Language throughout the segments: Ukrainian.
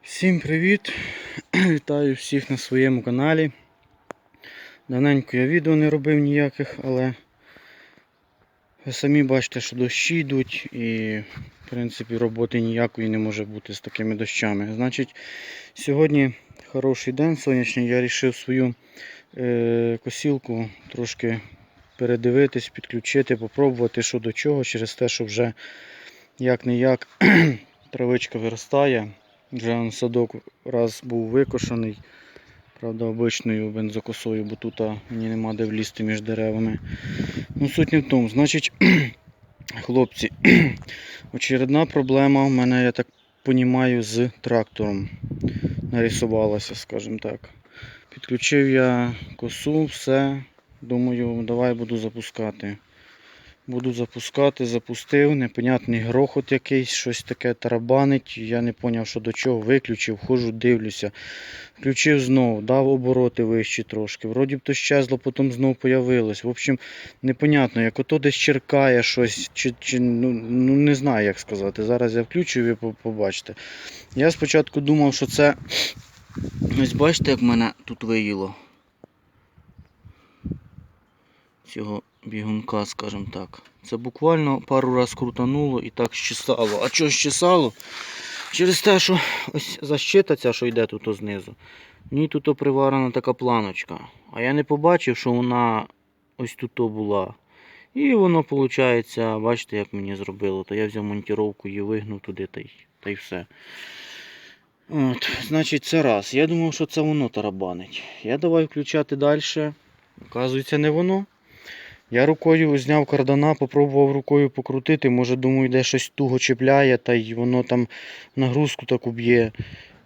Всім привіт! Вітаю всіх на своєму каналі. Давненько я відео не робив ніяких, але ви самі бачите, що дощі йдуть і в принципі роботи ніякої не може бути з такими дощами. Значить, сьогодні хороший день сонячний, я вирішив свою косілку трошки передивитись, підключити, попробувати що до чого, через те, що вже як-не-як травичка виростає. Вже садок раз був викошений, правда, обичною бензокосою, бо тут мені нема де влізти між деревами. Ну, суть не в тому. Значить, хлопці, очередна проблема в мене, я так розумію, з трактором нарисувалася, скажімо так. Підключив я косу, все, думаю, давай буду запускати. Запустив, непонятний грохот якийсь, щось таке тарабанить, я не зрозумів, що до чого, виключив, ходжу, дивлюся, включив знову, дав обороти вищі трошки, вроді б то щезло, потім знову появилось, в общем, непонятно, як ото десь черкає щось, ну не знаю як сказати, зараз я включу і ви побачите. Я спочатку думав, що це, ось бачите, як мене тут виїло, цього бігунка, скажімо так. Це буквально пару раз крутануло і так щесало. А чого щесало? Через те, що ось защита ця, що йде тут знизу, в ній тут приварена така планочка. А я не побачив, що вона ось тут була. І воно, виходить, бачите, як мені зробило. То я взяв монтировку і вигнув туди, та й все. От, значить, це раз. Я думав, що це воно тарабанить. Я давай включати далі. Оказується, не воно. Я рукою зняв кардана, попробував рукою покрутити, може, думаю, де щось туго чіпляє, та й воно там нагрузку таку б'є.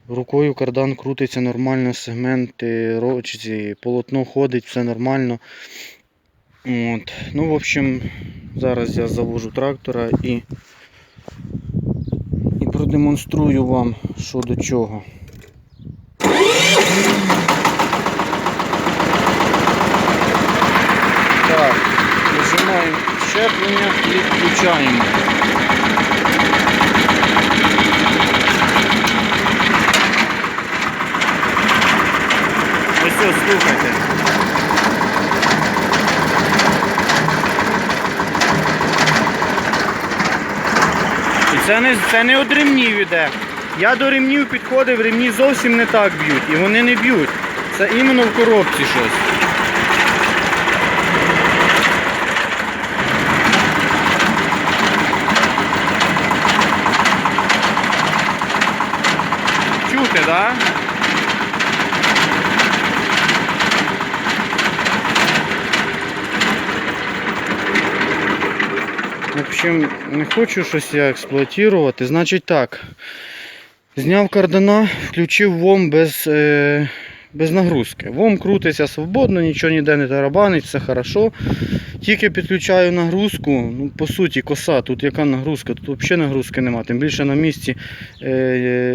Рукою кардан крутиться нормально, сегменти, полотно ходить, все нормально. От. Ну, в общем, зараз я завожу трактора і продемонструю вам, що до чого. Так, нажимаємо щеплення і включаємо. Ось ось, слухайте. І це не від ремнів іде. Я до ремнів підходив, ремні зовсім не так б'ють. І вони не б'ють. Це іменно в коробці щось. Чути, да? В общем, не хочу щось я експлуатувати. Значить так, зняв кардана, включив ВОМ без нагрузки. ВОМ крутиться свободно, нічого ніде не тарабанить, все хорошо. Тільки підключаю нагрузку, ну по суті коса, тут яка нагрузка, тут взагалі нагрузки немає, тим більше на місці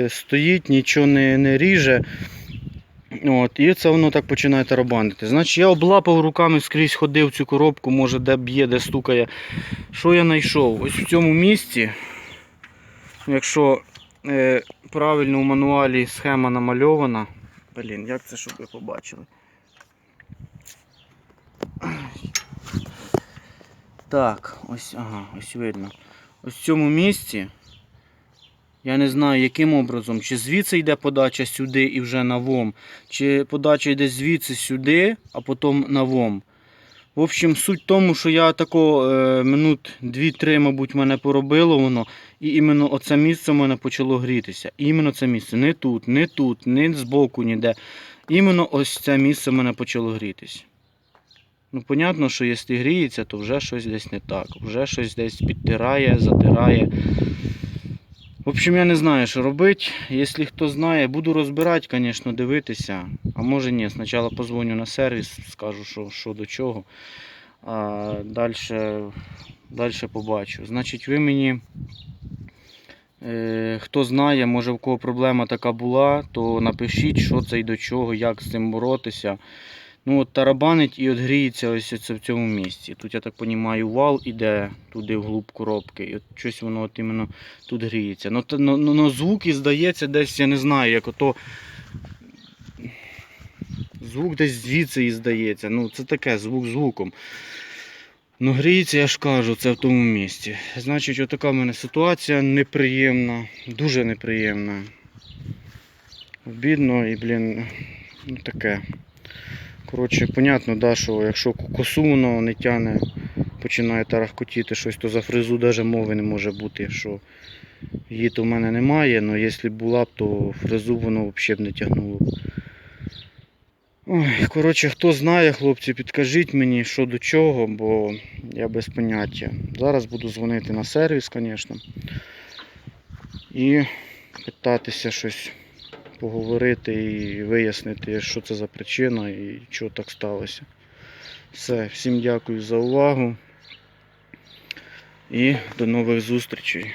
стоїть, нічого не ріже. От, і це воно так починає тарабанити. Значить, я облапав руками, скрізь ходив цю коробку, може де б'є, де стукає. Що я знайшов? Ось в цьому місці, якщо правильно у мануалі схема намальована. Блін, як це, щоб ви побачили? Так, ось, ага, ось видно. Ось в цьому місці, я не знаю яким образом, чи звідси йде подача сюди і вже на ВОМ, чи подача йде звідси сюди, а потім на ВОМ. В общем, суть в тому, що я тако минут 2-3, мабуть, мене поробило воно, і іменно оце місце в мене почало грітися. І іменно це місце, не тут, не збоку, ніде. Іменно ось це місце в мене почало грітися. Ну, понятно, що якщо гріється, то вже щось десь не так. Вже щось десь підтирає, затирає. В общем, я не знаю, що робити. Якщо хто знає, буду розбирати, звісно, дивитися. А може ні, спочатку позвоню на сервіс, скажу, що до чого. А далі побачу. Значить, ви мені, хто знає, може в кого проблема така була, то напишіть, що це і до чого, як з цим боротися. Ну от тарабанить і от гріється ось це в цьому місці. Тут, я так розумію, вал іде туди вглуб коробки. І от щось воно от іменно тут гріється. Ну, звук і здається десь, я не знаю, як ото. Звук десь звідси і здається. Ну це таке, звук звуком. Ну гріється, я ж кажу, це в тому місці. Значить, отака в мене ситуація неприємна, дуже неприємна. Обідно і, блін, ну таке. Коротше, понятно, да, що якщо косу воно не тягне, починає тарахкотіти щось, то за фрезу навіть мови не може бути, що її то в мене немає, але якщо б була б, то фрезу воно взагалі б не тягнуло б. Ой, коротше, хто знає, хлопці, підкажіть мені, що до чого, бо я без поняття. Зараз буду дзвонити на сервіс, звісно, і питатися щось поговорити і вияснити, що це за причина і чого так сталося. Все, всім дякую за увагу і до нових зустрічей.